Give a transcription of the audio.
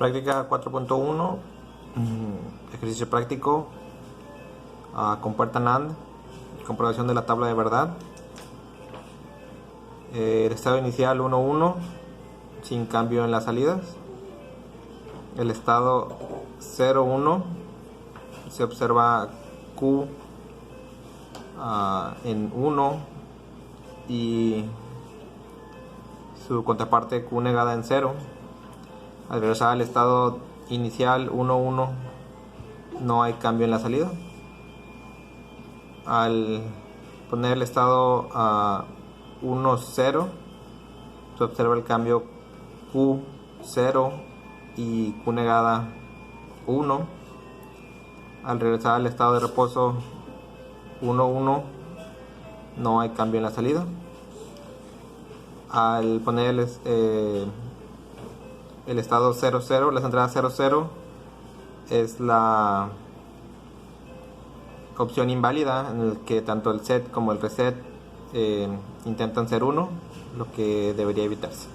Práctica 4.1, ejercicio práctico, compuerta NAND, comprobación de la tabla de verdad. El estado inicial 1,1, sin cambio en las salidas. El estado 0,1, se observa Q en 1 y su contraparte Q negada en 0. Al regresar al estado inicial 1,1 no hay cambio en la salida. Al poner el estado 1,0 se observa el cambio Q0 y Q negada 1. Al regresar al estado de reposo 1,1 no hay cambio en la salida. Al poner el estado 0,0, las entradas 0,0 es la opción inválida, en el que tanto el set como el reset intentan ser 1, lo que debería evitarse.